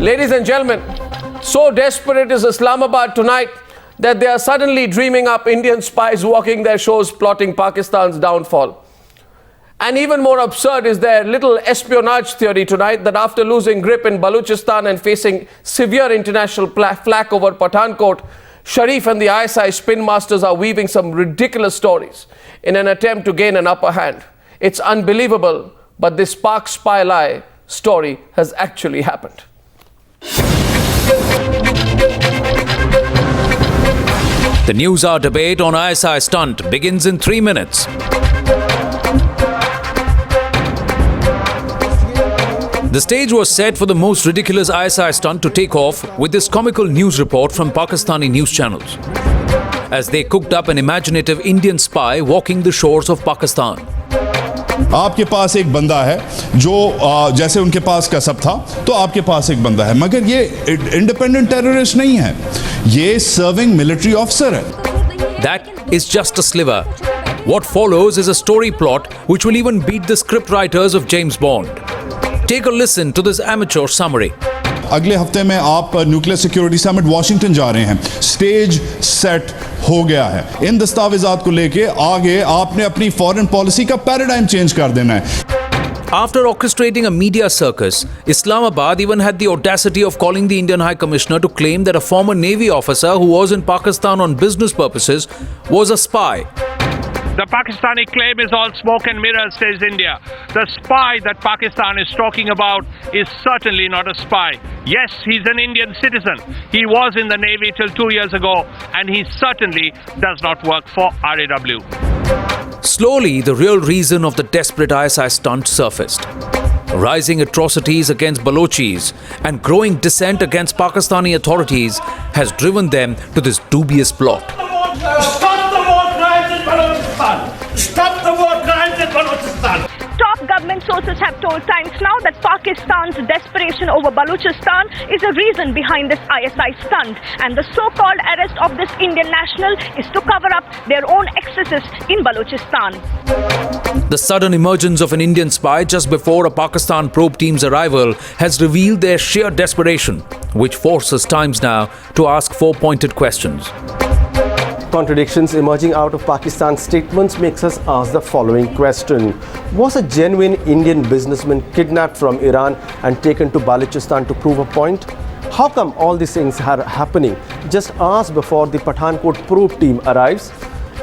Ladies and gentlemen, so desperate is Islamabad tonight that they are suddenly dreaming up Indian spies walking their shores plotting Pakistan's downfall. And even more absurd is their little espionage theory tonight that after losing grip in Baluchistan and facing severe international flack over Pathankot, Sharif and the ISI spin masters are weaving some ridiculous stories in an attempt to gain an upper hand. It's unbelievable, but this Pak spy lie story has actually happened. The Newshour debate on ISI Stunt begins in 3 minutes. The stage was set for the most ridiculous ISI stunt to take off with this comical news report from Pakistani news channels, as they cooked up an imaginative Indian spy walking the shores of Pakistan. आपके पास एक बंदा है जो जैसे उनके पास कसब था तो आपके पास एक बंदा है, मगर ये इंडिपेंडेंट टेररिस्ट नहीं है, ये सर्विंग मिलिट्री ऑफिसर है. That is just a sliver. What follows is a story plot which will even beat the script writers of James Bond. Take a listen to this amateur summary. अगले हफ्ते में आप nuclear security summit Washington जा रहे हैं. Stage set हो गया है. इन दस्तावेजात को लेके आगे आपने अपनी फॉरेन पॉलिसी का पैराडाइम चेंज कर देना है. After orchestrating a media circus, Islamabad even had the audacity of calling the Indian High Commissioner to claim that a former Navy officer who was in Pakistan on business purposes was a spy. The Pakistani claim is all smoke and mirrors, says India. The spy that Pakistan is talking about is certainly not a spy. Yes, he's an Indian citizen. He was in the Navy till 2 years ago, and he certainly does not work for R&AW. Slowly, the real reason of the desperate ISI stunt surfaced. Rising atrocities against Balochis and growing dissent against Pakistani authorities has driven them to this dubious plot. Stop the war crimes in Balochistan! Stop the war crimes in Balochistan! Top government sources have told Times Now that Pakistan's desperation over Baluchistan is a reason behind this ISI stunt, and the so-called arrest of this Indian national is to cover up their own excesses in Baluchistan. The sudden emergence of an Indian spy just before a Pakistan probe team's arrival has revealed their sheer desperation, which forces Times Now to ask 4 pointed questions. Contradictions emerging out of Pakistan's statements makes us ask the following question. Was a genuine Indian businessman kidnapped from Iran and taken to Baluchistan to prove a point? How come all these things are happening just hours before the Pathankot probe team arrives?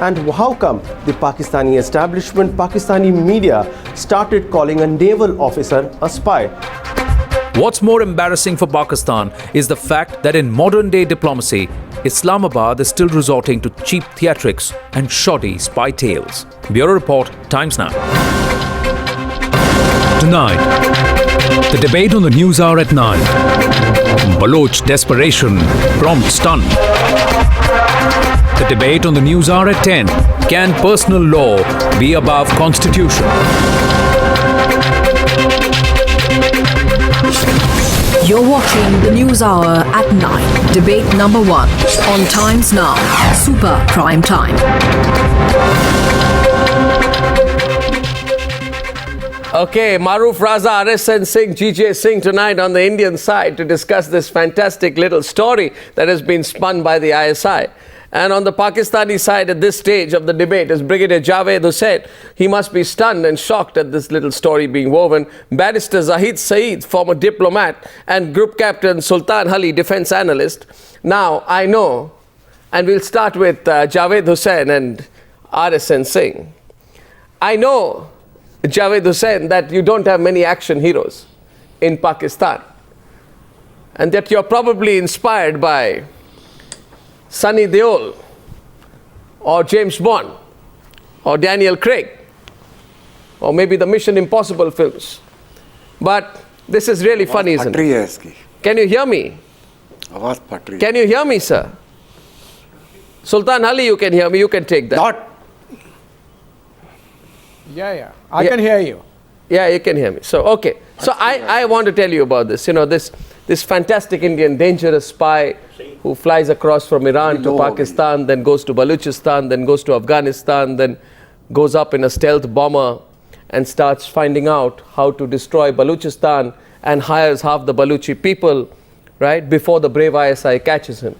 And how come the Pakistani establishment, Pakistani media started calling a naval officer a spy? What's more embarrassing for Pakistan is the fact that in modern-day diplomacy, Islamabad is still resorting to cheap theatrics and shoddy spy tales. Bureau Report, Times Now. Tonight, the debate on the Newshour at 9. Baloch desperation prompts stunt. The debate on the Newshour at 10. Can personal law be above constitution? You're watching the Newshour at 9. Debate number 1 on Times Now. Super Prime Time. Okay, Maroof Raza, RSN Singh, G J Singh tonight on the Indian side to discuss this fantastic little story that has been spun by the ISI. And on the Pakistani side at this stage of the debate is Brigadier Javed Hussain. He must be stunned and shocked at this little story being woven. Barrister Zahid Saeed, former diplomat, and Group Captain Sultan M Hali, defense analyst. Now, I know, and we'll start with Javed Hussain and RSN Singh. I know, Javed Hussain, that you don't have many action heroes in Pakistan, and that you're probably inspired by Sunny Deol, or James Bond, or Daniel Craig, or maybe the Mission Impossible films. But this is really funny, isn't it? Can you hear me? Can you hear me, sir? Sultan Ali, you can hear me, you can take that. Yeah, I can hear you. Yeah, you can hear me. So, okay. So I want to tell you about this. You know, this fantastic Indian dangerous spy who flies across from Iran to Pakistan, then goes to Baluchistan, then goes to Afghanistan, then goes up in a stealth bomber and starts finding out how to destroy Baluchistan and hires half the Baluchi people, right, before the brave ISI catches him.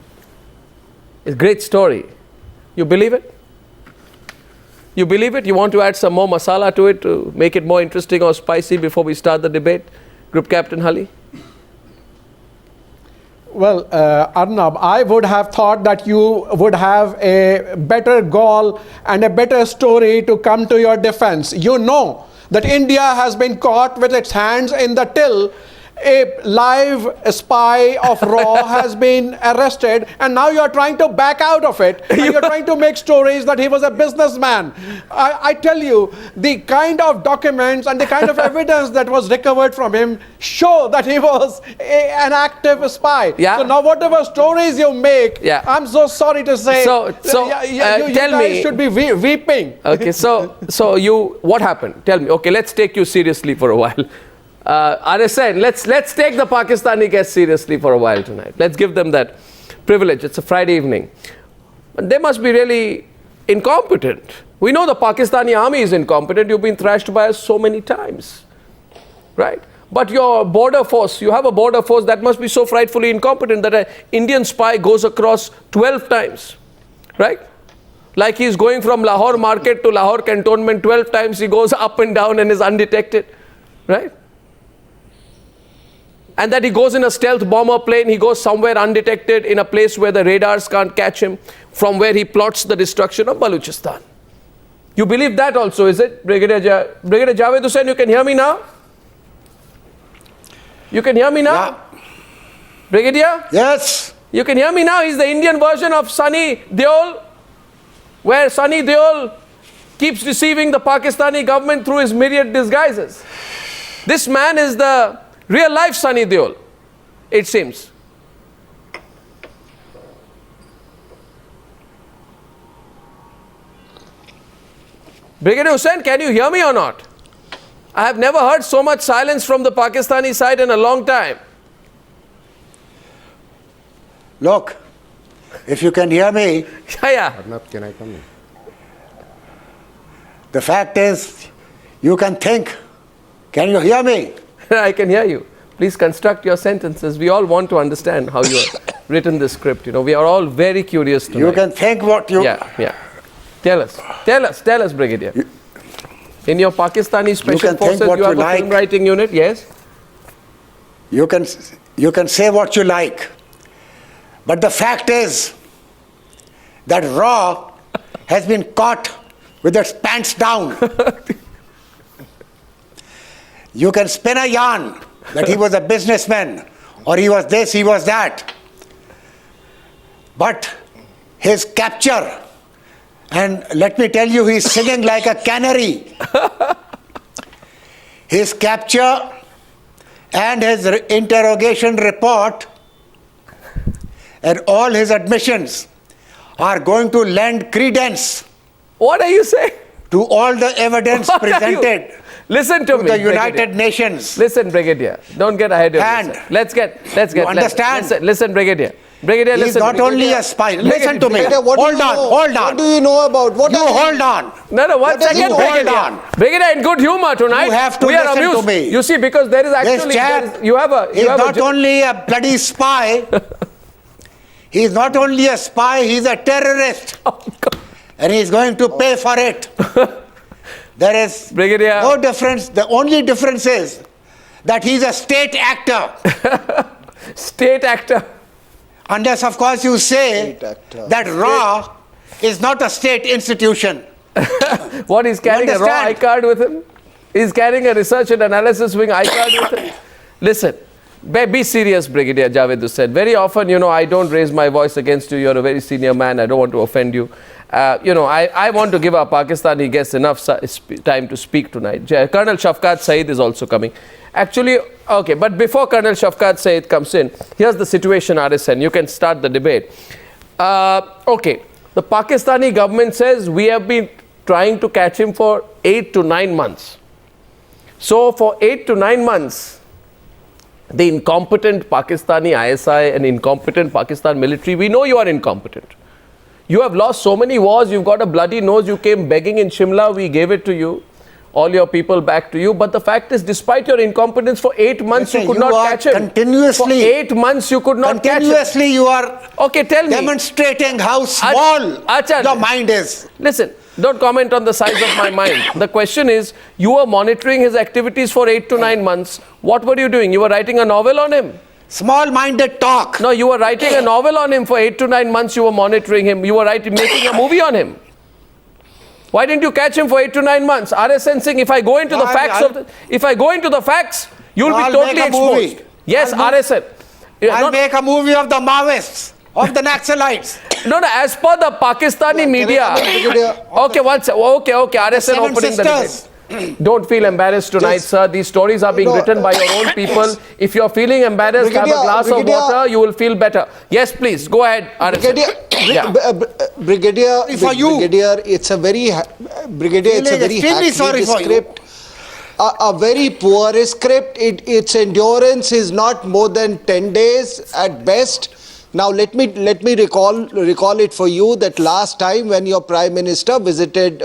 It's a great story. You believe it? You believe it? You want to add some more masala to it to make it more interesting or spicy before we start the debate? Group Captain Hali? Well, Arnab, I would have thought that you would have a better goal and a better story to come to your defense. You know that India has been caught with its hands in the till. A live spy of RAW has been arrested, and now you're trying to back out of it, and you're trying to make stories that he was a businessman. I tell you, the kind of documents and the kind of evidence that was recovered from him show that he was an active spy. Yeah. So now whatever stories you make, yeah. I'm so sorry to say, you tell guys me, should be weeping. Okay, so what happened? Tell me. Okay, let's take you seriously for a while. RSN, let's take the Pakistani guests seriously for a while tonight. Let's give them that privilege. It's a Friday evening. But they must be really incompetent. We know the Pakistani army is incompetent. You've been thrashed by us so many times, right? But your border force, you have a border force that must be so frightfully incompetent that an Indian spy goes across 12 times, right? Like he's going from Lahore market to Lahore cantonment 12 times. He goes up and down and is undetected, right? And that he goes in a stealth bomber plane, he goes somewhere undetected in a place where the radars can't catch him, from where he plots the destruction of Baluchistan. You believe that also, is it? Brigadier Javed Hussain, you can hear me now? You can hear me now? Yeah. Brigadier? Yes. You can hear me now? He's the Indian version of Sunny Deol, where Sunny Deol keeps deceiving the Pakistani government through his myriad disguises. This man is the real life Sunny Deol, it seems. Brigadier Hussain, can you hear me or not? I have never heard so much silence from the Pakistani side in a long time. Look, if you can hear me. Yeah. Arnab, can I come in? The fact is, you can think. Can you hear me? I can hear you. Please construct your sentences. We all want to understand how you have written this script. You know, we are all very curious tonight. You can think what you... Yeah. Tell us, Brigadier. In your Pakistani Special Forces, you have a film writing unit, yes? You can say what you like. But the fact is that RAW has been caught with its pants down. You can spin a yarn that he was a businessman, or he was this, he was that. But his capture, and let me tell you, he's singing like a canary. His capture and his interrogation report and all his admissions are going to lend credence. What are you saying? To all the evidence presented. Listen to me, the United Brigadier. Nations. Listen, Brigadier. Don't get ahead of yourself. Let's get. You understand? Listen, Brigadier. Brigadier, he's listen. not only a spy. Listen to me. Hold on. What do you know about? You hold on. No, one second, Hold on. Brigadier, in good humor tonight. You have to listen to me. You see, because there is actually... This chap is not only a bloody spy. He's not only a spy, he's a terrorist. Oh, God. And he's going to pay for it. There is Brigadier. No difference. The only difference is that he's a state actor. State actor. Unless, of course, you say that RAW is not a state institution. What, he's carrying a raw I-card with him? He's carrying a research and analysis wing I-card with him? Listen, be serious, Brigadier Javed Hussain. Very often, I don't raise my voice against you. You're a very senior man. I don't want to offend you. I want to give our Pakistani guests enough time to speak tonight. Colonel Shafqat Saeed is also coming. Actually, okay, but before Colonel Shafqat Saeed comes in, here's the situation, RSN. You can start the debate. Okay, the Pakistani government says we have been trying to catch him for 8 to 9 months. So for 8 to 9 months, the incompetent Pakistani ISI and incompetent Pakistan military, we know you are incompetent. You have lost so many wars, you've got a bloody nose, you came begging in Shimla, we gave it to you. all your people back to you. But the fact is, despite your incompetence, for 8 months you could not catch him. Continuously. For 8 months you could not catch him. Continuously you are demonstrating how small your mind is. Listen, don't comment on the size of my mind. The question is, you were monitoring his activities for 8 to 9 months. What were you doing? You were writing a novel on him. Small-minded talk. No, you were writing a novel on him for 8 to 9 months. You were monitoring him. You were making a movie on him. Why didn't you catch him for 8 to 9 months? RSN Singh, if I go into the facts, you'll be totally exposed. Yes, RSN. I'll make a movie of the Maoists, of the Naxalites. No, as per the Pakistani media. Okay, RSN opening the debate. Don't feel embarrassed tonight, sir. These stories are being written by your own people. If you're feeling embarrassed, have a glass of water, you will feel better. Yes, please, go ahead, RSN. Brigadier, it's a very hackneyed script. A very poor script. Its endurance is not more than 10 days at best. Now let me recall it for you that last time when your Prime Minister visited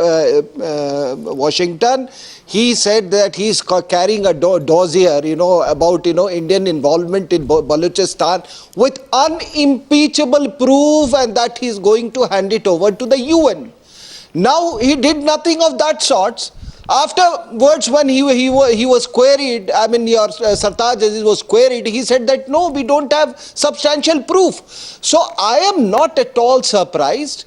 Washington, he said that he's carrying a dossier, about Indian involvement in Baluchistan with unimpeachable proof, and that he's going to hand it over to the UN. Now he did nothing of that sort. Afterwards, when he was queried, your Sartaj Aziz was queried, he said that no, we don't have substantial proof. So I am not at all surprised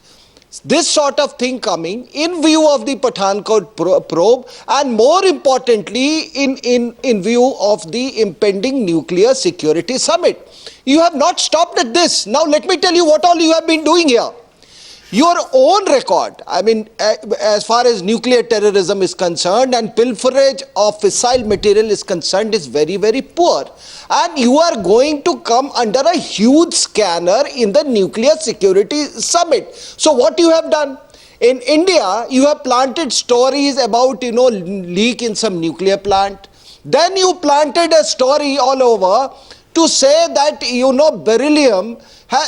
this sort of thing coming in view of the Pathankot probe, and more importantly in view of the impending nuclear security summit. You have not stopped at this. Now let me tell you what all you have been doing here. Your own record, as far as nuclear terrorism is concerned and pilferage of fissile material is concerned, is very, very poor. And you are going to come under a huge scanner in the nuclear security summit. So what you have done? In India, you have planted stories about, leak in some nuclear plant. Then you planted a story all over to say that, beryllium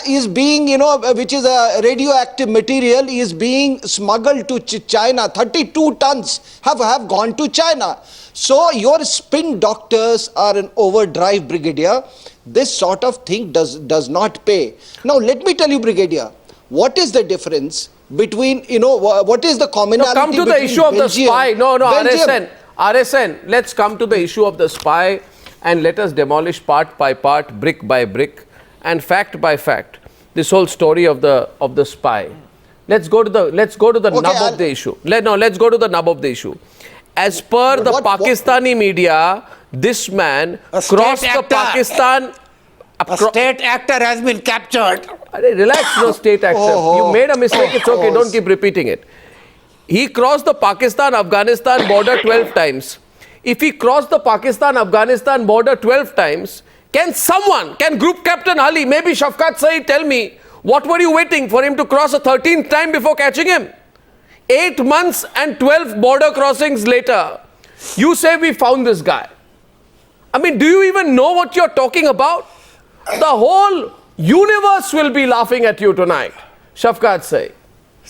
is being, which is a radioactive material, is being smuggled to China. 32 tons have gone to China. So your spin doctors are an overdrive, Brigadier. This sort of thing does not pay. Now let me tell you, Brigadier, what is the difference between, what is the commonality? Come to the issue of the spy. RSN, let's come to the issue of the spy and let us demolish part by part, brick by brick, and fact by fact, this whole story of the spy. Let's go to the nub of the issue. Let's go to the nub of the issue. As per the Pakistani media, this man crossed the Pakistan. A state actor has been captured. Relax, no state actor. You made a mistake. It's okay. Don't keep repeating it. He crossed the Pakistan-Afghanistan border 12 times. If he crossed the Pakistan-Afghanistan border 12 times, can Group Captain Hali, maybe Shafqat Saeed, tell me, what were you waiting for him to cross a 13th time before catching him? 8 months and 12 border crossings later, you say we found this guy. Do you even know what you're talking about? The whole universe will be laughing at you tonight, Shafqat Saeed.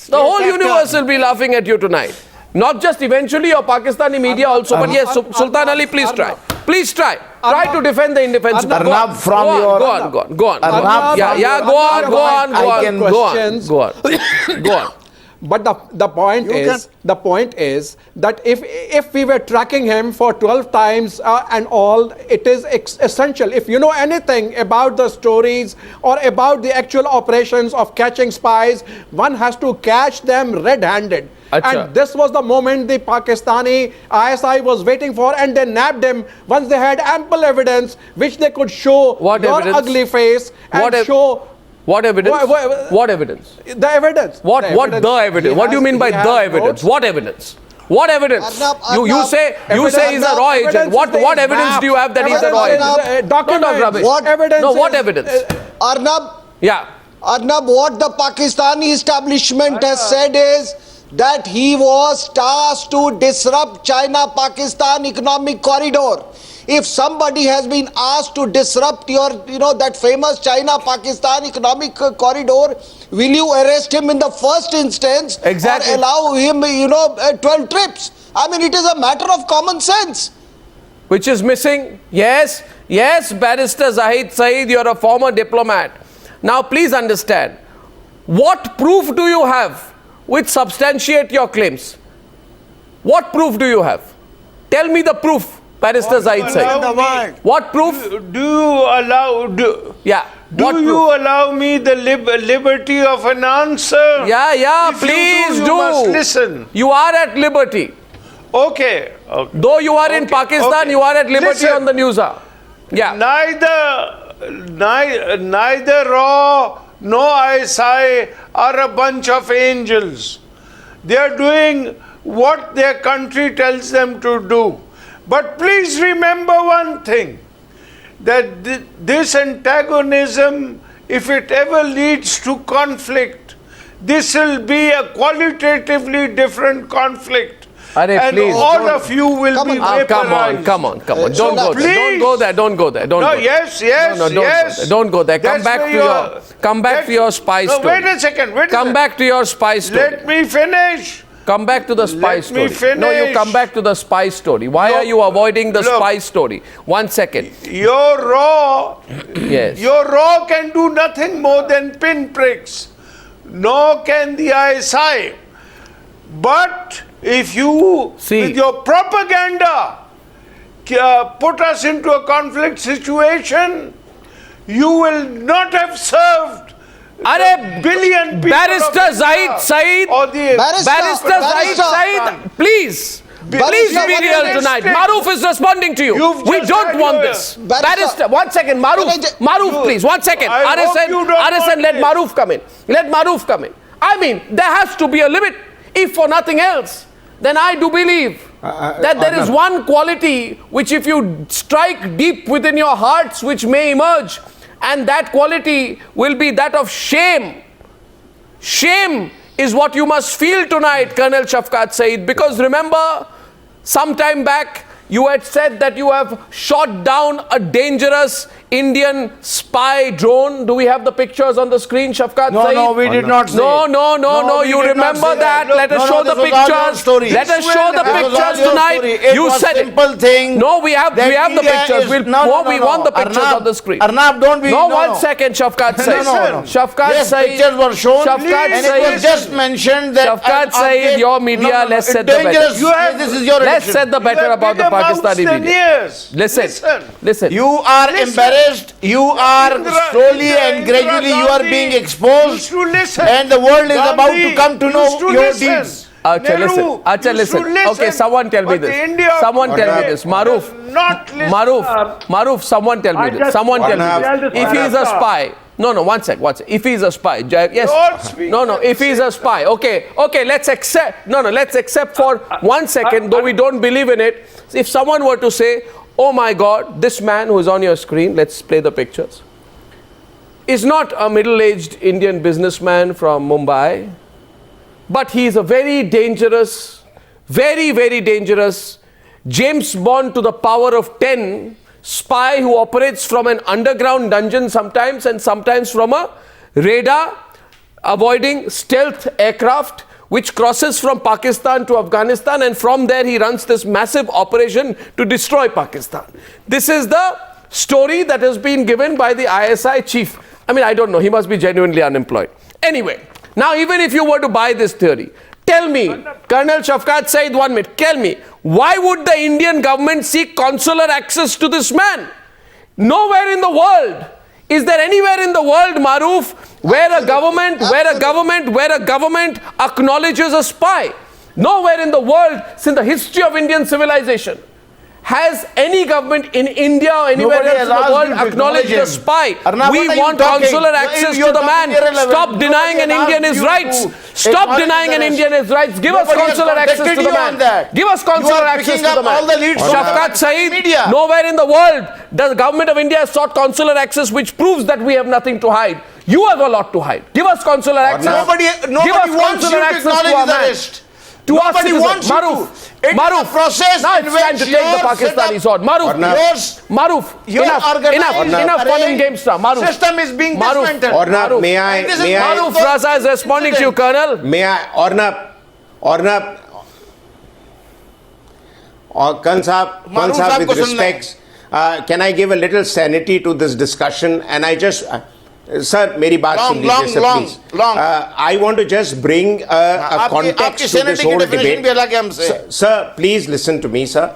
The whole universe will be laughing at you tonight. Not just eventually your Pakistani media also, but yes, Sultan Ali, please try. Please try. Try to defend the indefensible. Arnab, Go on. Arnab, go on. But the point is that if we were tracking him for 12 times and all, it is essential. If you know anything about the stories or about the actual operations of catching spies, one has to catch them red-handed. And this was the moment the Pakistani ISI was waiting for, and they nabbed him once they had ample evidence which they could show your ugly face and show. What evidence? What evidence? The evidence. What the evidence? What do you mean by the evidence? What evidence? What evidence? You say he's a raw agent. What evidence do you have that he's a raw agent? Document rubbish. What evidence? No, what evidence? Arnab. Yeah. Arnab, what the Pakistani establishment has said is that he was tasked to disrupt China-Pakistan economic corridor. If somebody has been asked to disrupt your, that famous China-Pakistan economic corridor, will you arrest him in the first instance? Exactly. Or allow him, 12 trips? I mean, it is a matter of common sense. Which is missing? Yes, yes, Barrister Zahid Saeed, you're a former diplomat. Now please understand, what proof do you have which substantiate your claims? What proof do you have? Tell me the proof, Barrister Zahid Saeed. What proof? Do you allow... Do you allow me the liberty of an answer? Yeah, if please you must listen. You are at liberty. Okay. Though you are in Pakistan, you are at liberty on the Newshour. Yeah. Neither RAW nor ISI are a bunch of angels. They are doing what their country tells them to do. But please remember one thing, that this antagonism, if it ever leads to conflict, this will be a qualitatively different conflict. And please, all of you will be vaporized. Come on. Don't go there. Don't go there. Don't go there. Come back to your spy story. Wait a second. Come back to your spy story. Let me finish. Come back to the spy story. Let me finish. No, you come back to the spy story. Why are you avoiding the spy story? 1 second. Your RAW can do nothing more than pinpricks. Nor can the ISI. But if you, with your propaganda, put us into a conflict situation, you will not have served billion people. Barrister Zahid Saeed, Barrister Zahid Saeed, please be real tonight. Maroof is responding to you. We don't want this. Barrister, 1 second. Maroof, please. 1 second. RSN, let Maroof come in. Let Maroof come in. I mean, there has to be a limit. If for nothing else, then I do believe that there is one quality which, if you strike deep within your hearts, which may emerge, and that quality will be that of shame. Shame is what you must feel tonight, Colonel Shafqat Saeed, because remember, some time back, you had said that you have shot down a dangerous Indian spy drone. Do we have the pictures on the screen, Shafqat Saeed? No, we did not say. No, you remember that. Let us show the pictures. Let us show the pictures tonight. You said it. Simple thing. No, we have the pictures. We want the pictures on the screen. Arnab, don't be... No, 1 second, Shafqat Saeed. Shafqat Saeed. Pictures were shown. Shafqat Saeed. It was just mentioned that... Shafqat Saeed, your media, let's set the better. This is your Let's set the better about the Pakistani media. Listen. You are embarrassed. You are slowly and gradually you are being exposed, and the world is about to come to know your deeds. Listen. Okay, someone tell me this. Maroof, someone tell me this. If he is a spy. No, 1 sec. If he is a spy, yes. If he is a spy, okay, let's accept. Let's accept for 1 second, though we don't believe in it. If someone were to say, oh my God, this man who is on your screen, let's play the pictures, is not a middle-aged Indian businessman from Mumbai, but he is a very dangerous, very dangerous James Bond to the power of 10 spy who operates from an underground dungeon sometimes, and sometimes from a radar avoiding stealth aircraft which crosses from Pakistan to Afghanistan, and from there he runs this massive operation to destroy Pakistan. This is the story that has been given by the ISI chief. I mean, I don't know, he must be genuinely unemployed. Anyway, now even if you were to buy this theory, tell me, Colonel Shafqat Saeed, 1 minute, tell me, why would the Indian government seek consular access to this man? Nowhere in the world. Is there anywhere in the world, Maroof, where a government acknowledges a spy? Nowhere in the world since the history of Indian civilization has any government in India or anywhere else in the world acknowledged a spy. We want consular access to the man. Stop denying an Indian his rights. Stop denying an Indian his rights. Give us consular access to the man. Give us consular access to the man. Shafqat Saeed, nowhere in the world does the government of India sought consular access, which proves that we have nothing to hide. You have a lot to hide. Give us consular access. Nobody wants you to acknowledge the arrest. Nobody wants Maroof. Maroof, process. Now it's time to take the Pakistani sword. Maroof, enough fun and games now. Maroof, system is being dismantled. Arnab, may I? Maroof Raza is responding to you, Colonel. May I? Arnab. Khan Sahab, with respects, can I give a little sanity to this discussion? And I just, sir, meri baat sun lijiye, sir, please. I want to just bring a context to this whole debate. Sir, please listen to me, sir.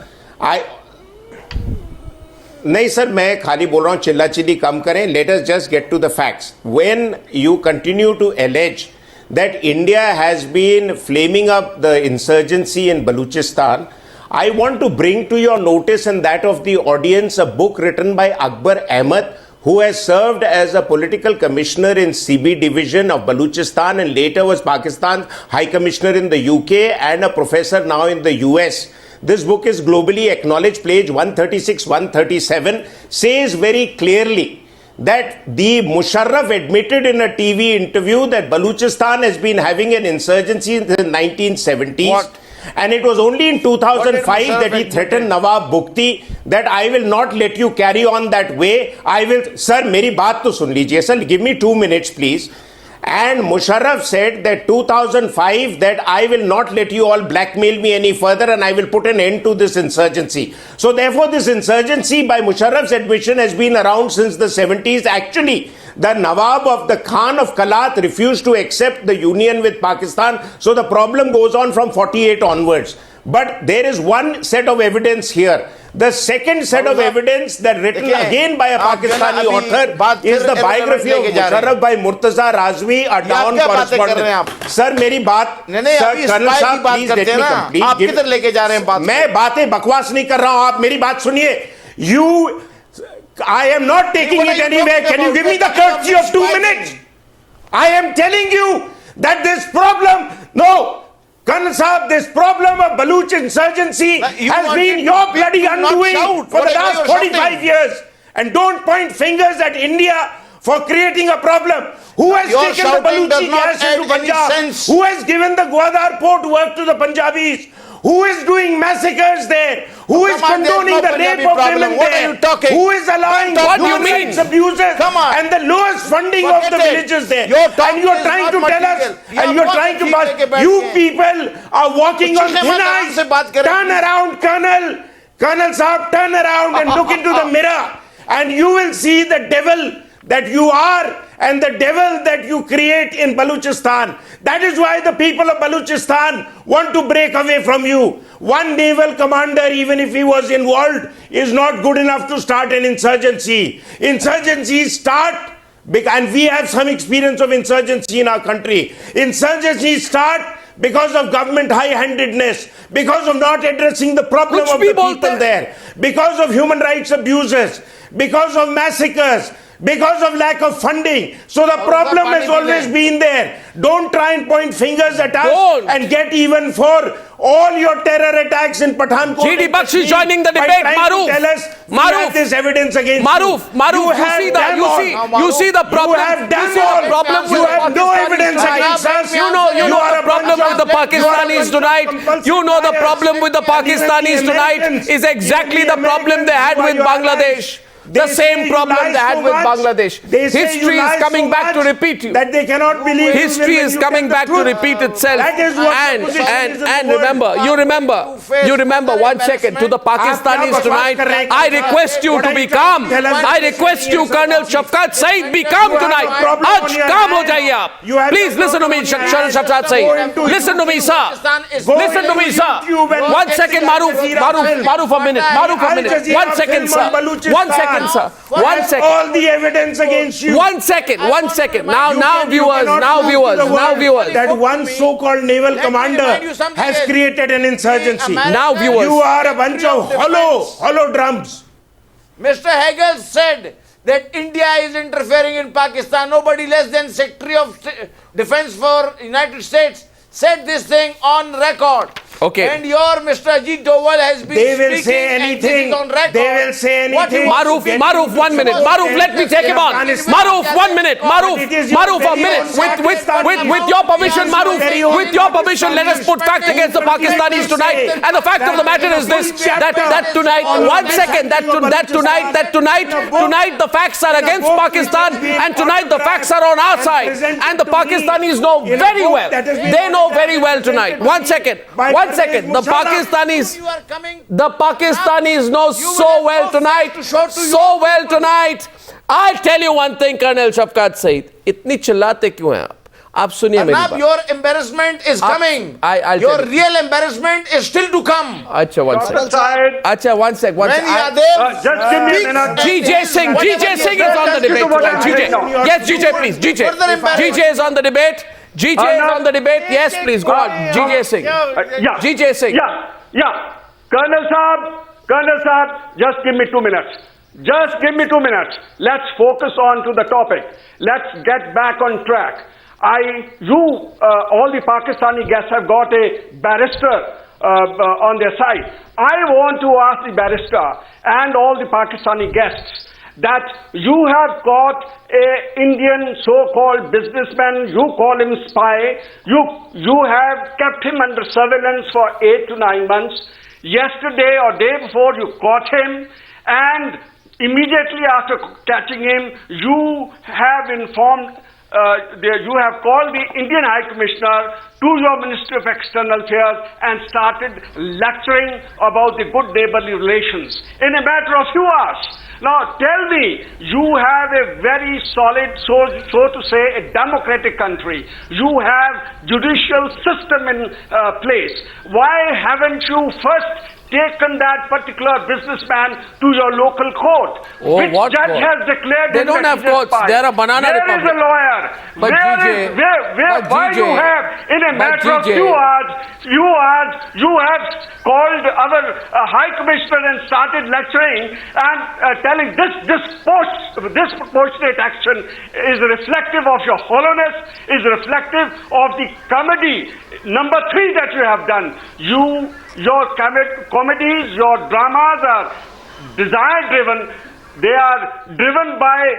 नहीं sir, मैं खाली बोल रहा हूँ, चिल्ला chilli कम करें. Let us just get to the facts. When you continue to allege that India has been flaming up the insurgency in Baluchistan, I want to bring to your notice and that of the audience a book written by Akbar Ahmed, who has served as a political commissioner in CB division of Baluchistan and later was Pakistan's High Commissioner in the UK and a professor now in the US. This book is globally acknowledged. Page 136, 137 says very clearly that the Musharraf admitted in a TV interview that Baluchistan has been having an insurgency in the 1970s. What? And it was only in 2005 that he threatened Nawab Bukti that I will not let you carry on that way. I will, sir, meri baat to sun lijiye, sir, give me 2 minutes, please. And Musharraf said that 2005 that I will not let you all blackmail me any further and I will put an end to this insurgency. So therefore this insurgency by Musharraf's admission has been around since the 70s. Actually, the Nawab of the Khan of Kalat refused to accept the union with Pakistan. So the problem goes on from 48 onwards. But there is one set of evidence here. The second set of evidence that written again by a Pakistani author is the biography of Musharraf by Murtaza Razvi, a Dawn correspondent. Sir, मेरी बात, sir, Colonel साहब, please let me complete. मैं बातें बकवास नहीं कर रहा हूँ, आप मेरी बात सुनिए. I am not taking it anywhere. Can you give me the courtesy of 2 minutes? I am telling you that this problem, no, Colonel Saab, this problem of Baluch insurgency has been your bloody undoing for the last 45 years. And don't point fingers at India for creating a problem. Who has taken the Baluchi gas into Punjab? Who has given the Gwadar port work to the Punjabis? Who is doing massacres there? Who is condoning the rape of women there? Who is allowing human rights abuses and the lowest funding of the villages there? And you are trying to tell us, and you are trying to pass, you people are walking on thin ice. Turn around, Colonel Saab, turn around and look into the mirror and you will see the devil that you are and the devil that you create in Baluchistan. That is why the people of Baluchistan want to break away from you. One naval commander, even if he was involved, is not good enough to start an insurgency. Insurgencies start, and we have some experience of insurgency in our country. Insurgencies start because of government high-handedness, because of not addressing the problem of the people there, because of human rights abuses, because of massacres, because of lack of funding. So the problem has always been there. Don't try and point fingers at us and get even for all your terror attacks in Pathankot. GD Bakshi joining the debate. Maroof, this evidence against Maroof, you see the problem. You have no evidence against us. You know the problem with the Pakistanis tonight. You know the problem with the Pakistanis tonight is exactly the problem they had with Bangladesh. The same problem they had with Bangladesh. History is coming back to repeat you. That they cannot believe. History is coming back to repeat itself. And remember, 1 second, to the Pakistanis tonight, I request you to be calm. I request you, Colonel Shafqat Saeed, be calm tonight. Calm ho jaiye aap. Please listen to me, Shafqat Saeed. Listen to me, sir. Listen to me, sir. 1 second, Maroof a minute. 1 second, sir. 1 second. Sir. 1 second. All the evidence against you. 1 second. Now viewers. That one so-called naval commander has created an insurgency. Now viewers. You are a bunch of hollow drums. Mr. Hegel said that India is interfering in Pakistan. Nobody less than Secretary of Defense for United States said this thing on record. Okay. And your Mr. Ajit Doval has been They will say anything. On record. They will say anything. Maroof, 1 minute. Maroof, let me take him on. Maroof, 1 minute. Maroof, a minute. With your permission, Maroof, with your permission, let us put fact against the Pakistanis tonight. And the fact of the matter is this, that tonight, 1 second, tonight the facts are against Pakistan and tonight the facts are on our side. And the Pakistanis know very well. They know very well tonight. 1 second. 1 1 second. The Pakistanis know so well tonight. So well tonight. I'll tell you one thing, Colonel Shafqat Saeed. इतनी चिल्लाते क्यों हैं आप? आप सुनिए मेरी बात. your embarrassment is coming. Your real embarrassment is still to come. अच्छा, 1 second. अच्छा, 1 second. Just give me a minute. G J Singh is on the debate. Yes, G J, please. G J is on the debate. G J is on the debate. Yes, please. Go on. G J Singh. G J Singh. Yeah. Colonel Saab, just give me 2 minutes. Just give me 2 minutes. Let's focus on to the topic. Let's get back on track. All the Pakistani guests have got a barrister on their side. I want to ask the barrister and all the Pakistani guests that you have got a Indian so-called businessman, you call him spy, you have kept him under surveillance for 8 to 9 months. Yesterday or day before you caught him, and immediately after catching him, you have informed you have called the Indian High Commissioner to your Ministry of External Affairs and started lecturing about the good neighborly relations in a matter of few hours. Now tell me, you have a very solid, so to say, a democratic country. You have judicial system in place. Why haven't you first taken that particular businessman to your local court? Which judge has declared they don't have courts. They are a banana republic. Where is a lawyer? But why you have, in a matter of few hours, you have called our High Commissioner and started lecturing and telling this disproportionate action is reflective of your hollowness, is reflective of the comedy number 3 that you have done. Your comedies, your dramas are desire-driven. They are driven by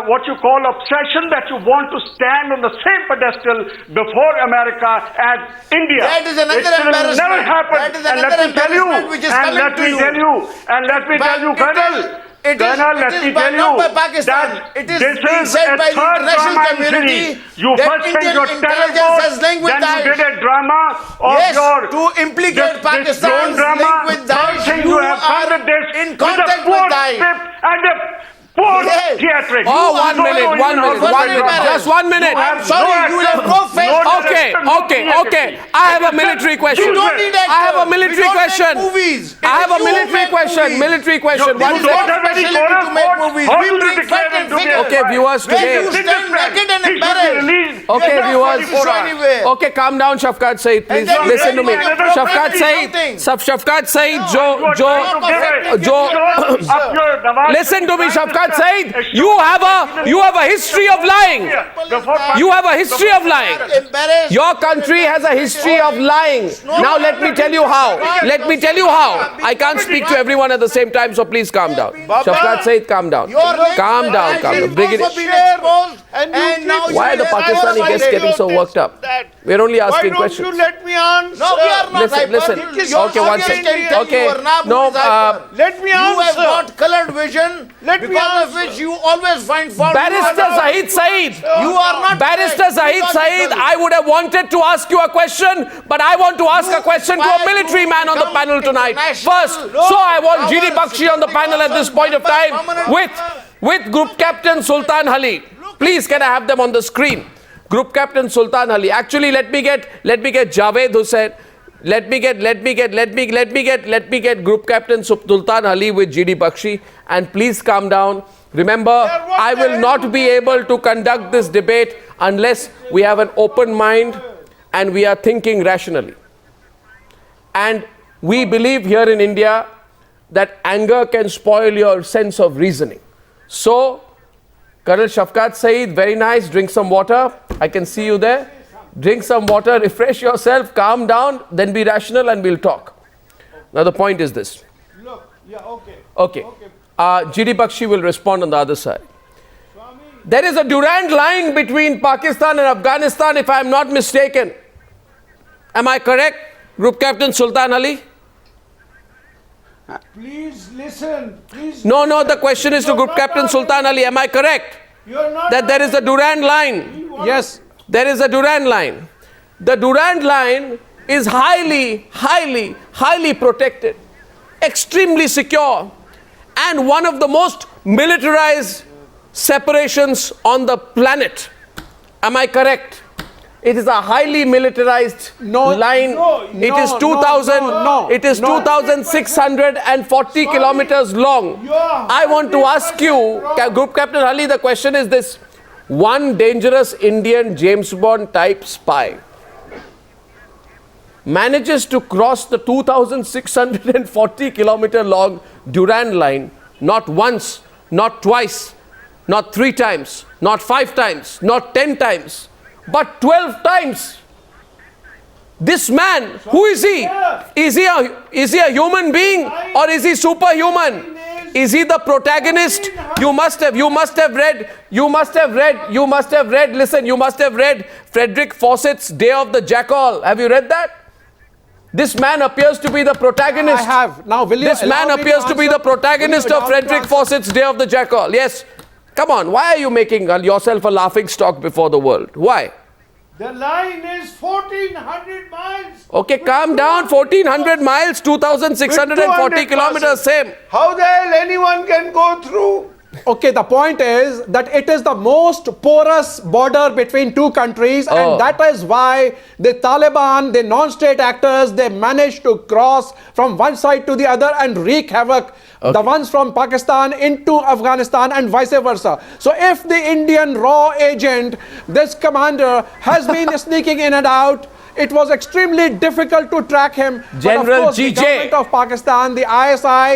what you call obsession, that you want to stand on the same pedestal before America as India. That is another embarrassment. Will never happen. That is another embarrassment which is coming to you. Let me tell you, Colonel. It is not by Pakistan. It is being said by the international community that Indian intelligence has linked with Daesh. You did a drama of to implicate Pakistan's link with Daesh. You are in contact with Daesh. Theatric. Oh, 1 minute. Just 1 minute. I'm sorry, you will have no face. Okay. I have a military question. You don't need actors. I have a military question. I have a military question. Military question. You don't have specialty to make movies. We bring fact and figures. Okay, viewers today. You stand naked and embarrassed. Okay, viewers. Okay, calm down, Shafqat Saeed. Please listen to me. Shafqat Saeed, listen to me, Shafqat Saeed. You have a history of lying. You have a history of lying. Your country has a history of lying. Now let me tell you how. I can't speak to everyone at the same time, so please calm down. Shafqat Saeed, calm down. Calm down. Bring it in. Why are the Pakistani guests getting so worked up? We're only asking questions. Why don't you let me answer? No, we are not. Listen. Okay, 1 second. Okay. No, let me answer. You have got colored vision. Because of which you always find fault. Barrister Zahid Saeed. You are not. Barrister Zahid Saeed, I would have wanted to ask you a question, but I want to ask a question to a military man on the panel tonight. First, so I want GD Bakshi on the panel at this point of time with Group Captain Sultan Hali. Please, can I have them on the screen? Group Captain Sultan Hali. Actually, let me get Javed Hussain. Let me get Group Captain Sultan Ali with GD Bakshi, and please calm down. Remember, I will not be able to conduct this debate unless we have an open mind and we are thinking rationally. And we believe here in India that anger can spoil your sense of reasoning. So, Colonel Shafqat Saeed, very nice. Drink some water. I can see you there. Drink some water, refresh yourself, calm down, then be rational and we'll talk. Now the point is this. Okay. GD Bakshi will respond on the other side. There is a Durand line between Pakistan and Afghanistan, if I am not mistaken. Am I correct, Group Captain Sultan Ali? Please listen. No, the question is to Group Captain Sultan Ali. Am I correct? That there is a Durand line? Yes. There is a Durand line. The Durand line is highly, highly, highly protected, extremely secure, and one of the most militarized separations on the planet. Am I correct? It is a highly militarized line. It is 2,640 kilometers long. I want to ask you, Group Captain Hali, the question is this. One dangerous Indian James Bond type spy manages to cross the 2,640 kilometer long Durand line not once, not twice, not 3 times, not 5 times, not 10 times, but 12 times. This man, who is he? Is he a human being or is he superhuman? Is he the protagonist? You must have read, Frederick Fawcett's Day of the Jackal. Have you read that? This man appears to be the protagonist. I have. Now, will you This man appears to be the protagonist of Frederick Fawcett's Day of the Jackal. Yes. Come on, why are you making yourself a laughing stock before the world? Why? The line is 1,400 miles. Okay, calm down. 1,400 miles, 2,640 kilometers, same. How the hell anyone can go through? Okay, the point is that it is the most porous border between two countries, and that is why the Taliban, the non-state actors, they managed to cross from one side to the other and wreak havoc. The ones from Pakistan into Afghanistan and vice versa. So if the Indian raw agent, this commander, has been sneaking in and out, it was extremely difficult to track him. General G J. The government of Pakistan, the ISI,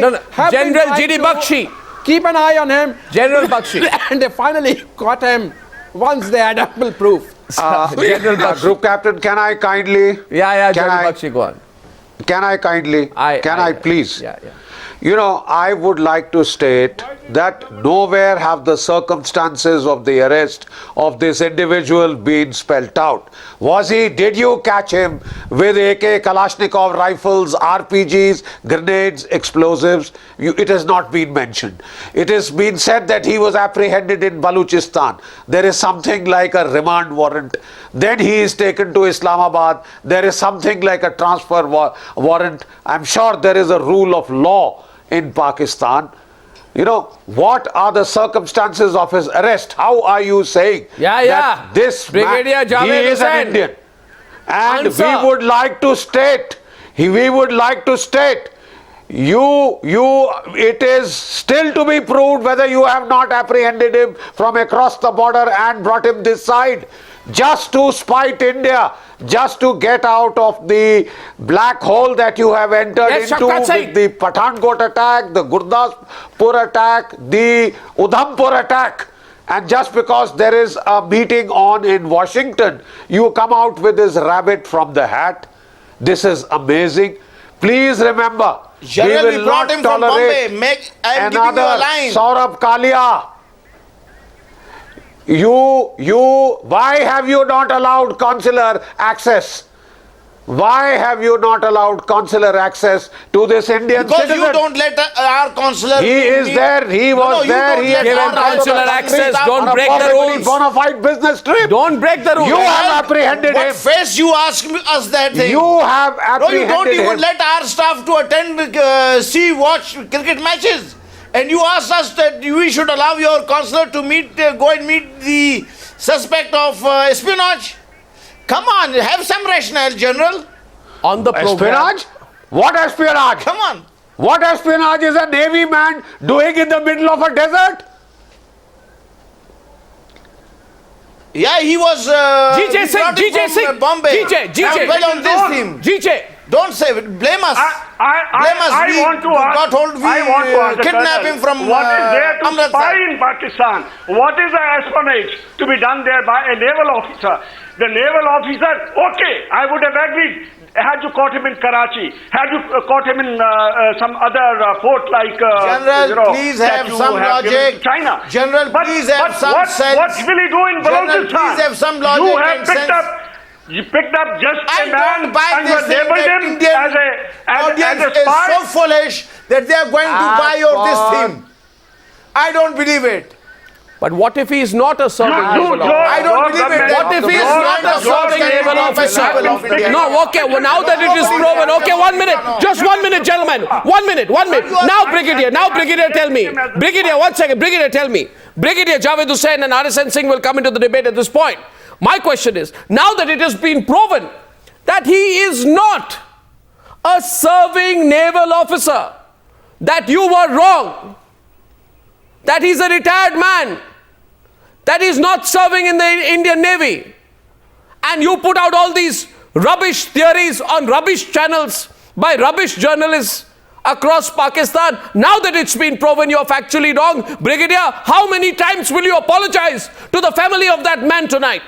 General G D Bakshi. Keep an eye on him. General Bakshi. And they finally caught him once they had ample proof. General Bakshi. Group Captain, can I kindly? General Bakshi, go on. Can I kindly? Can I please? Yeah. You know, I would like to state that nowhere have the circumstances of the arrest of this individual been spelt out. Did you catch him with AK Kalashnikov rifles, RPGs, grenades, explosives? It has not been mentioned. It has been said that he was apprehended in Baluchistan. There is something like a remand warrant. Then he is taken to Islamabad. There is something like a transfer warrant. I'm sure there is a rule of law in Pakistan. You know, what are the circumstances of his arrest? How are you saying that this Brigadier man, Javed he is Hussain. an Indian? And Answer. we would like to state, it is still to be proved whether you have not apprehended him from across the border and brought him this side just to spite India, just to get out of the black hole that you have entered into with the Pathankot attack, the Gurdaspur attack, the Udhampur attack. And just because there is a meeting on in Washington, you come out with this rabbit from the hat. This is amazing. Please remember, General, we will brought not him from tolerate Bombay. I am giving you a another line. Saurabh Kalia. Why have you not allowed consular access? Why have you not allowed consular access to this Indian citizen? Because you don't let our consular... He is there, he was there, he Give him consular access, don't break the rules. Bona fide business trip. Don't break the rules. You have apprehended him. What face you ask us that thing? You have apprehended him. No, you don't even let our staff to attend, watch cricket matches. And you ask us that we should allow your consular to go and meet the suspect of espionage. Come on, have some rationale, General. On the program. Espionage? What espionage? Come on. What espionage is a Navy man doing in the middle of a desert? Yeah, he was... G J Singh, Bombay. G J. Well on this team. G J. Don't say it. Blame us. I want to ask kidnap him from what is there to Amritsar. spy in Pakistan? What is the espionage to be done there by a naval officer? The naval officer, okay, I would have agreed. Had you caught him in Karachi, had you caught him in some other port like General, please have some logic. China. General, please have some sense. What will he do in Balochistan? Please have some logic. You have picked up just a man buy and you this have labeled him Indian as a audience spy. is so foolish that they are going to buy your this thing. I don't believe it. But what if he is not a serving naval officer? I don't believe it. What if he is not a serving naval officer? No, okay, well, now that it is proven, okay, 1 minute, just 1 minute, gentlemen, 1 minute, 1 minute. Now, Brigadier, tell me. Brigadier, 1 second, Brigadier, tell me. Brigadier Javed Hussain and RSN Singh will come into the debate at this point. My question is, now that it has been proven that he is not a serving naval officer, that you were wrong, that he's a retired man, that he's not serving in the Indian Navy, and you put out all these rubbish theories on rubbish channels by rubbish journalists across Pakistan. Now that it's been proven you're factually wrong, Brigadier, how many times will you apologize to the family of that man tonight?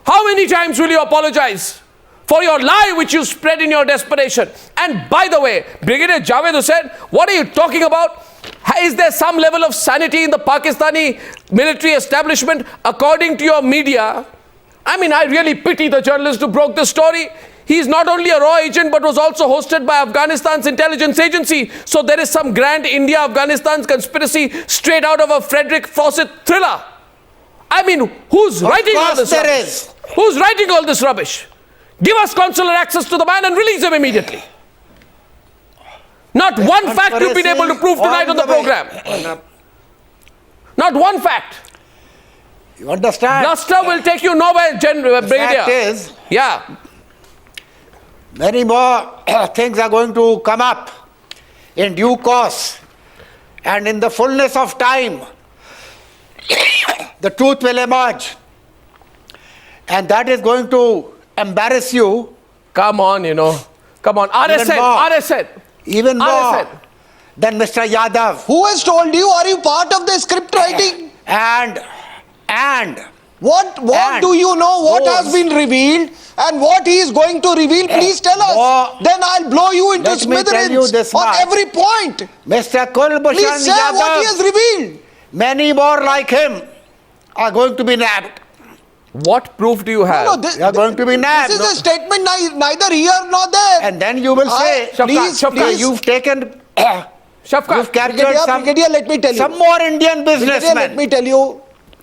How many times will you apologize for your lie which you spread in your desperation? And by the way, Brigadier Javed Hussain, what are you talking about? Is there some level of sanity in the Pakistani military establishment? According to your media, I mean, I really pity the journalist who broke the story. He's not only a raw agent, but was also hosted by Afghanistan's intelligence agency. So there is some grand India-Afghanistan conspiracy straight out of a Frederick Fawcett thriller. I mean, who's writing all this rubbish? Who's writing all this rubbish? Give us consular access to the man and release him immediately. Not one fact you've been able to prove tonight on the program. Not one fact. You understand? Bluster will take you nowhere, Brigadier. The fact is, yeah, many more things are going to come up in due course, and in the fullness of time, the truth will emerge, and that is going to embarrass you. Come on, come on. RSN. Even more than Mr. Yadav. Who has told you? Are you part of the script writing? And what do you know? What has been revealed and what he is going to reveal? Please tell us. Then I'll blow you into smithereens on every point. Mr. Kulbhushan Please say Yadav, what he has revealed. Many more like him are going to be nabbed. What proof do you have? They are going to be nabbed. This is a statement neither here nor there. And then you will say, please, you've taken, you've captured Brigadier, let me tell you. Some more Indian businessmen. Let me tell you.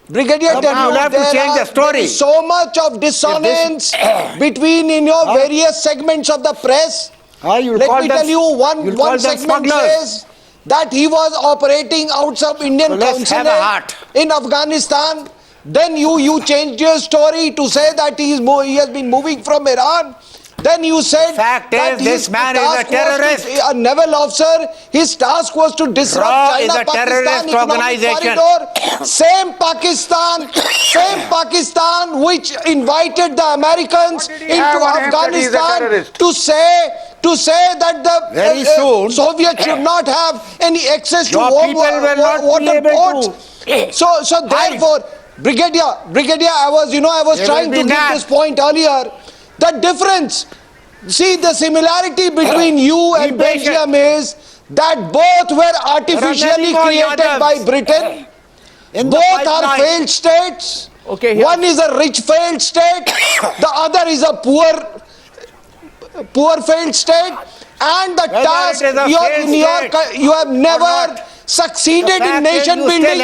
Brigadier, you'll have to change the story. There is so much of dissonance between in your various segments of the press. Let me tell you, one segment says that he was operating outside Indian consulate in Afghanistan. Then you changed your story to say that he has been moving from Iran. Then you said that this man is a terrorist. A naval officer. His task was to disrupt China-Pakistan economic corridor. Same Pakistan which invited the Americans into Afghanistan to say that the Soviets should not have any access to water ports. So therefore, Brigadier, I was trying to give this point earlier. The difference, see the similarity between you and Belgium is that both were artificially created by Britain. Both are failed states. One is a rich failed state, the other is a poor failed state. And the task, you have never succeeded in nation building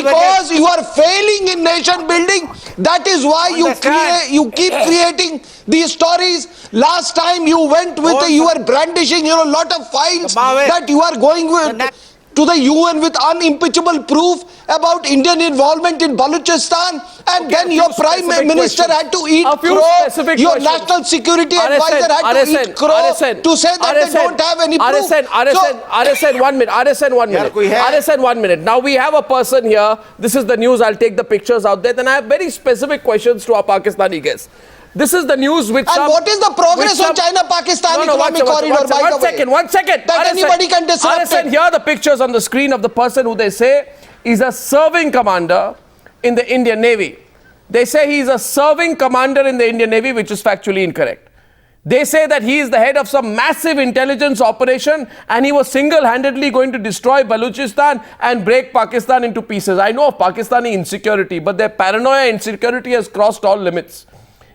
because you are failing in nation building. That is why you keep creating these stories. Last time you went with you were brandishing a lot of files that you are going with to the UN with unimpeachable proof about Indian involvement in Baluchistan, and then your Prime Minister had to eat crow, your National Security Advisor had to eat crow to say that they don't have any proof. RSN, 1 minute. Now we have a person here, this is the news, I'll take the pictures out there, then I have very specific questions to our Pakistani guests. This is the news which what is the progress on China-Pakistan economic corridor, One second. That anybody can disrupt it. Here are the pictures on the screen of the person who they say is a serving commander in the Indian Navy. They say he is a serving commander in the Indian Navy, which is factually incorrect. They say that he is the head of some massive intelligence operation and he was single-handedly going to destroy Baluchistan and break Pakistan into pieces. I know of Pakistani insecurity, but their paranoia insecurity has crossed all limits.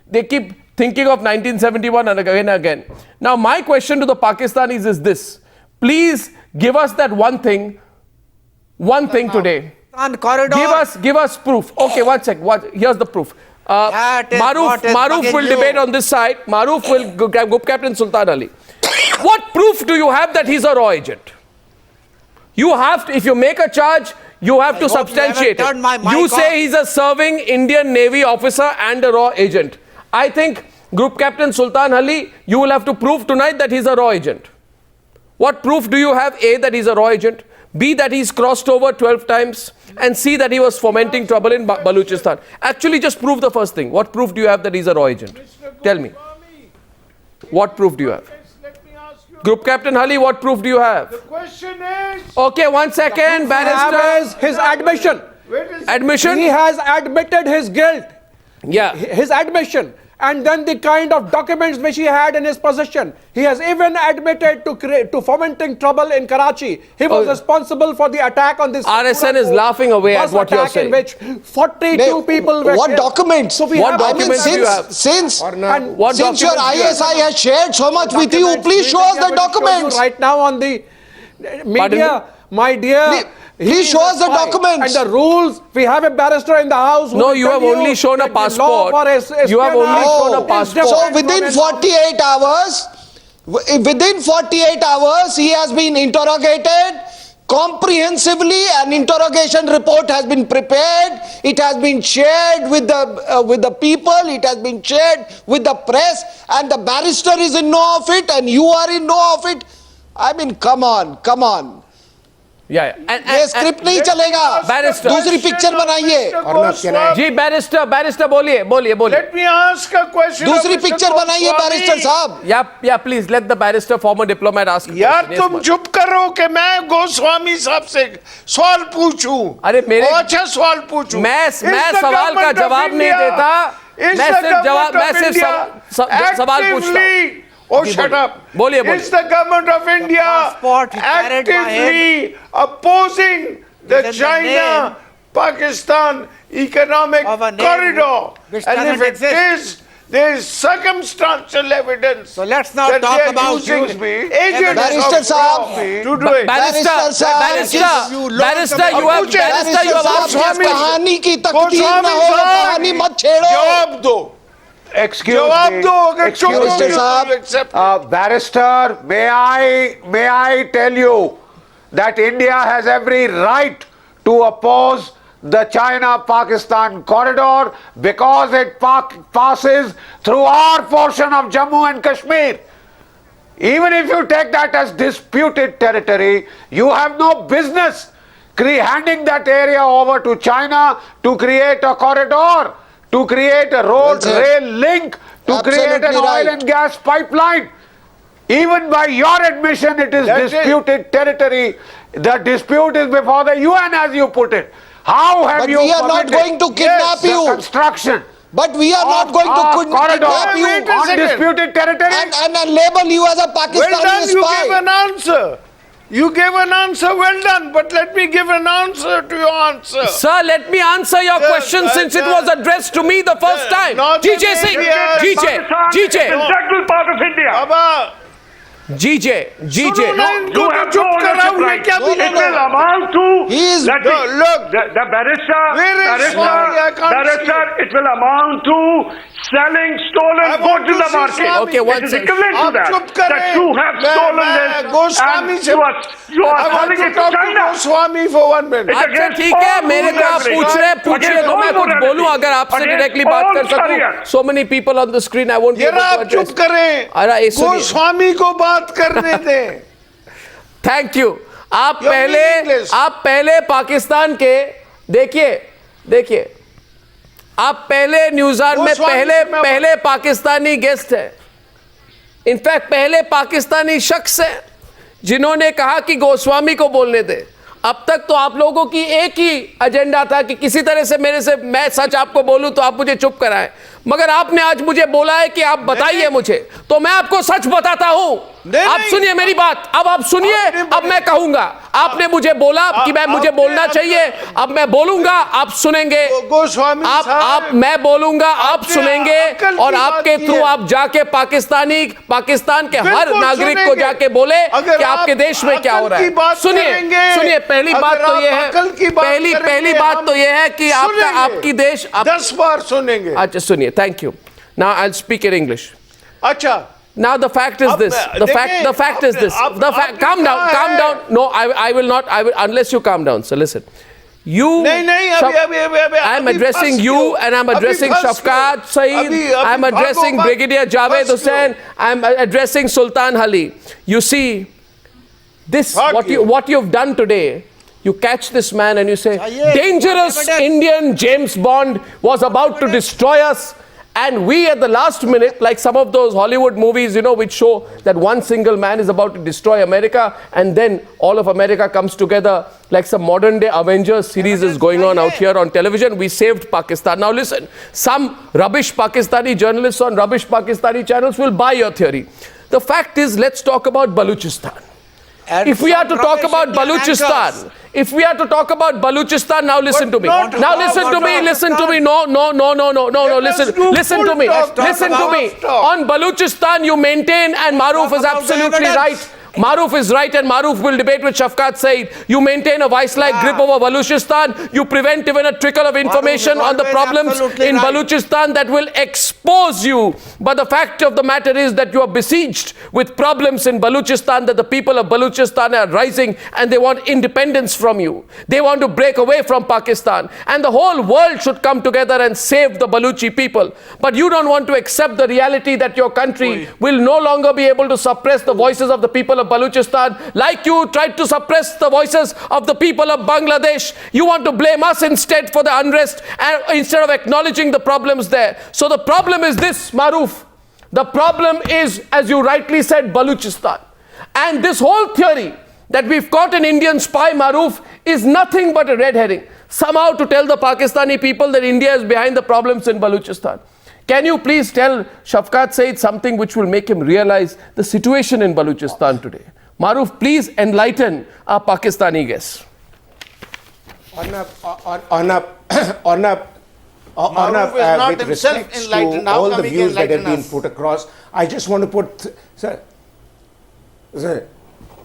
They keep thinking of 1971 and again. Now, my question to the Pakistanis is this. Please give us that one thing today. corridor. Give us proof. Okay, one sec. Here's the proof. Maroof will debate on this side. Maroof will go Captain Sultan Ali. What proof do you have that he's a raw agent? You have to, if you make a charge, you have to substantiate it. You say he's a serving Indian Navy officer and a raw agent. I think Group Captain Sultan Ali, you will have to prove tonight that he's a raw agent. What proof do you have? A, that he's a raw agent. B, that he's crossed over 12 times. And C, that he was fomenting trouble in Baluchistan. Actually, just prove the first thing. What proof do you have that he's a raw agent? Tell me. What proof do you have? Group Captain Ali, what proof do you have? The question is... Okay, 1 second, Barrister. His admission. Admission? He has admitted his guilt. Yeah. His admission. And then the kind of documents which he had in his possession. He has even admitted to fomenting trouble in Karachi. He was responsible for the attack on this... RSN is laughing away at what you're saying. In which 42 people were What killed. documents? So what documents do you have? Since your ISI ISI has shared so much with you, please show us the documents. Right now on the media, my dear... Please show us the documents. And the rules. We have a barrister in the house. No, you have only shown a passport. You have only shown a passport. So within 48 hours, he has been interrogated comprehensively. An interrogation report has been prepared. It has been shared with the people. It has been shared with the press. And the barrister is in know of it, and you are in know of it. I mean, come on. Yeah. ये script नहीं चलेगा. Barrister. दूसरी picture बनाइए. जी barrister बोलिए. Let me ask a question. दूसरी picture बनाइए barrister साहब. Yeah, please let the barrister, former diplomat, ask. यार तुम चुप करो कि मैं गोस्वामी साहब से सवाल पूछूं. अरे मेरे अच्छा सवाल पूछूं. मैं सवाल का जवाब नहीं देता. मैं सिर्फ सवाल पूछता हूं. Oh, shut up. Is the government of India actively opposing the China-Pakistan economic corridor? And if it is, there is circumstantial evidence. So let's not talk about agents Barrister Saab to do it. Barrister, you have कहानी की तकदीर न हो, कहानी मत छेड़ो. जवाब दो. Excuse me, Barrister, may I tell you that India has every right to oppose the China-Pakistan corridor because it passes through our portion of Jammu and Kashmir. Even if you take that as disputed territory, you have no business handing that area over to China to create a corridor, to create a road, rail link, to create an oil and gas pipeline. Even by your admission, it is disputed territory. The dispute is before the UN, as you put it. How have you? But we are not going to kidnap you. Construction. But we are not going to kidnap you on disputed territory and label you as a Pakistani spy. You gave an answer. You gave an answer, well done, but let me give an answer to your answer. Sir, let me answer your question since it was addressed to me the first time. G J Singh, G J. Integral part of India. Baba. G J. You have no ownership right. It will amount to, the barrister, it will amount to selling stolen goods in the market. Okay, one second. It is second. equivalent to that you have stolen this and you are selling it to China. Goswami for 1 minute. अच्छा ठीक है, मेरे को आप पूछिए तो मैं कुछ बोलूं अगर आपसे डायरेक्टली बात कर सकूं. So many people on the screen, I won't be able to आप address. चुप करें. गोस्वामी को बात करने दें. Thank you. आप पहले पाकिस्तान के देखिए आप पहले न्यूज़ार में पहले पाकिस्तानी गेस्ट है. इनफैक्ट पहले पाकिस्तानी शख्स है जिन्होंने कहा कि गोस्वामी को बोलने दे. अब तक तो आप लोगों की एक ही एजेंडा था कि किसी तरह से मैं सच आपको बोलूं तो आप मुझे चुप कराएं. मगर आपने आज मुझे बोला है कि आप बताइए मुझे, तो मैं आपको सच बताता हूं. आप सुनिए मेरी बात, अब आप सुनिए, अब मैं कहूंगा। आपने मुझे बोला कि मुझे बोलना चाहिए, अब मैं बोलूंगा, आप सुनेंगे। आप मैं बोलूंगा, आप सुनेंगे, और आपके थ्रू आप जाके पाकिस्तान के हर नागरिक को जाके बोले कि आपके देश में क्या हो रहा है। सुनिए, पहली बात तो ये है, पहली बात तो ये है कि आपकी देश 10 बार सुनेंगे। अच्छा सुनिए, thank you. Now I'll speak in English. अच्छा। Now the fact is this. The fact is this. Calm down. No, I will not. Unless you calm down. So listen. I'm addressing you, and I'm addressing Shafqat Saeed. I'm addressing Brigadier Javed Hussain. I'm addressing Sultan Hali. You see, this what you've done today. You catch this man and you say, dangerous Indian James Bond was about to destroy us. And we at the last minute, like some of those Hollywood movies, which show that one single man is about to destroy America, and then all of America comes together, like some modern day Avengers series is going on out here on television. We saved Pakistan. Now listen, some rubbish Pakistani journalists on rubbish Pakistani channels will buy your theory. The fact is, let's talk about Baluchistan. If we are to talk about Baluchistan, now listen to me. Listen to me. Listen to me. No. Listen to me. On Baluchistan, you maintain, and Maroof is absolutely right. Maroof is right, and Maroof will debate with Shafqat Saeed. You maintain a vice-like grip over Baluchistan. You prevent even a trickle of information on the problems in Baluchistan that will expose you. But the fact of the matter is that you are besieged with problems in Baluchistan, that the people of Baluchistan are rising and they want independence from you. They want to break away from Pakistan. And the whole world should come together and save the Baluchi people. But you don't want to accept the reality that your country will no longer be able to suppress the voices of the people of Baluchistan, like you tried to suppress the voices of the people of Bangladesh. You want to blame us instead for the unrest, and instead of acknowledging the problems there. So the problem is this, Maroof. The problem is, as you rightly said, Baluchistan. And this whole theory that we've caught an Indian spy, Maroof, is nothing but a red herring. Somehow to tell the Pakistani people that India is behind the problems in Baluchistan. Can you please tell Shafqat Saeed something which will make him realize the situation in Baluchistan today? Maroof, please enlighten our Pakistani guests. Arnab, with respect to all the views that have been put across, I just want to put, sir,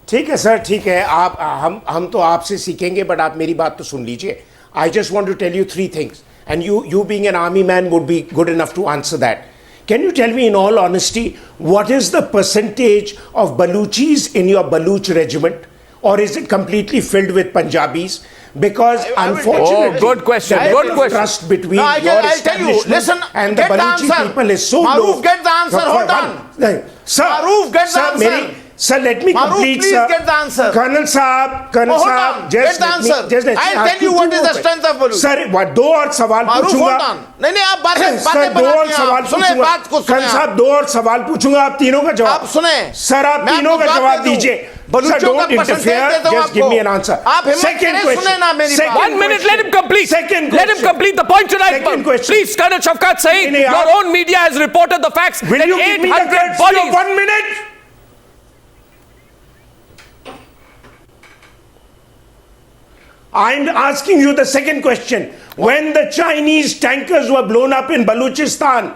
ठीक है sir, ठीक है, हम तो आपसे सीखेंगे, but आप मेरी बात तो सुन लीजिए. I just want to tell you 3 things. And you being an army man would be good enough to answer that. Can you tell me in all honesty, what is the percentage of Baluchis in your Baluch regiment? Or is it completely filled with Punjabis? Because unfortunately, good question. Trust between your establishment and the Baluchi people is so low. Maroof, get the answer. Hold on. Sir, Maroof, get the answer. Sir, let me complete, sir. Get the answer. Colonel Saab, just let me I'll tell you what is the strength of Baluch. Sir, दो और सवाल पूछूंगा. नहीं, आप बातें दो और सवाल पूछूंगा. Colonel साहब, दो और सवाल पूछूंगा, आप तीनों का जवाब. आप सुने. Sir, आप तीनों का जवाब दीजिए. Sir, don't interfere. Just give me an answer. Second question. 1 minute, let him complete. Second question. Let him complete the point tonight. Please, Colonel Shafqat Saeed, your own media has reported the facts that 800 bodies. 1 minute. I'm asking you the second question. When the Chinese tankers were blown up in Baluchistan,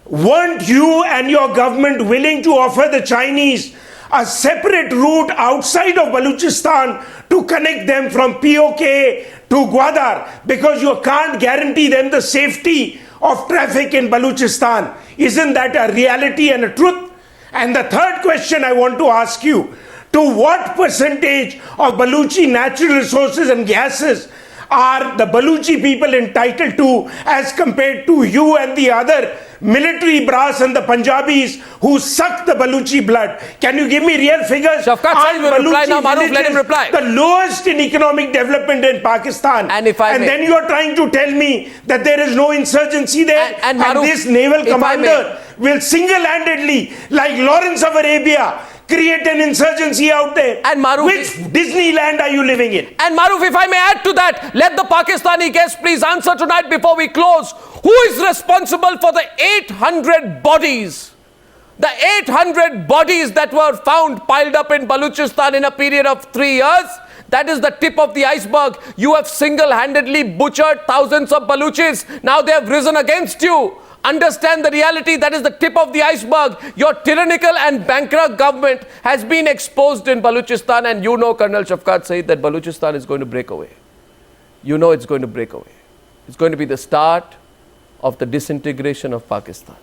weren't you and your government willing to offer the Chinese a separate route outside of Baluchistan to connect them from POK to Gwadar? Because you can't guarantee them the safety of traffic in Baluchistan. Isn't that a reality and a truth? And the third question I want to ask you, to what percentage of Baluchi natural resources and gases are the Baluchi people entitled to as compared to you and the other military brass and the Punjabis who suck the Baluchi blood? Can you give me real figures? Shafqat Saeed will reply now. Maroof, let him reply. The lowest in economic development in Pakistan. And then you are trying to tell me that there is no insurgency there, and Maroof, this naval commander will single-handedly, like Lawrence of Arabia, create an insurgency out there. And Maroof, which Disneyland are you living in? And Maroof, if I may add to that, let the Pakistani guests please answer tonight before we close. Who is responsible for the 800 bodies The 800 bodies that were found piled up in Baluchistan in a period of 3 years, that is the tip of the iceberg. You have single-handedly butchered thousands of Baluchis. Now they have risen against you. Understand the reality. That is the tip of the iceberg. Your tyrannical and bankrupt government has been exposed in Baluchistan, and you know, Colonel Shafqat Saeed, that Baluchistan is going to break away. You know it's going to break away. It's going to be the start of the disintegration of Pakistan.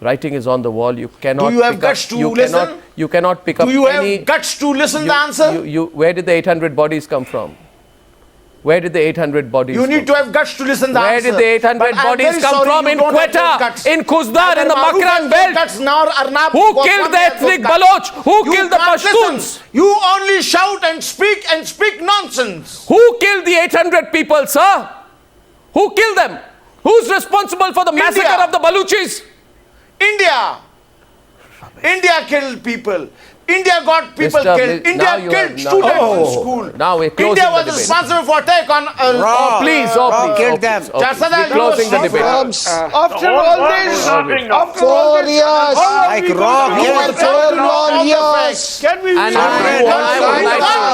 Writing is on the wall. You cannot. Do you have guts to listen? You cannot pick up any. Do you have guts to listen the answer? Where did the 800 bodies come from? Where did the 800 bodies You need to have guts to listen the Where answer. did the 800 bodies come from? In Quetta, in Khuzdar, in the Makran belt? Who killed the ethnic Baloch? Who killed the Pashtuns? You only shout and speak nonsense. Who killed the 800 people, sir? Who killed them? Who's responsible for the massacre of the Baluchis? India. India killed people. India got people killed. India killed students in school. Now we're closing India was the debate. responsible for attack on... please. Killed them. We're closing the debate. After all this, 4 years. Like Raw You were 4 years. can we... And I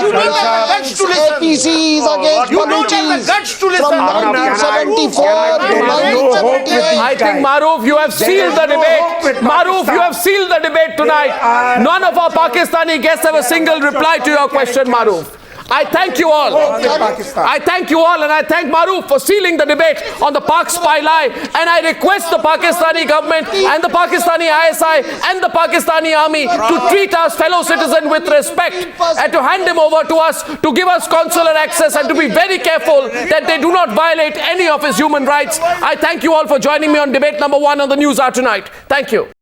would like to... APCs against Baluchis from 1974 to 1978. I think, Maroof, you have sealed the debate. Maroof, you have sealed the debate tonight. None of our Pakistani guests have a single reply to your question, Maroof. I thank you all. I thank you all, and I thank Maroof for sealing the debate on the Pak spy lie. And I request the Pakistani government and the Pakistani ISI and the Pakistani army to treat our fellow citizen with respect and to hand him over to us, to give us consular access, and to be very careful that they do not violate any of his human rights. I thank you all for joining me on debate number 1 on the Newshour tonight. Thank you.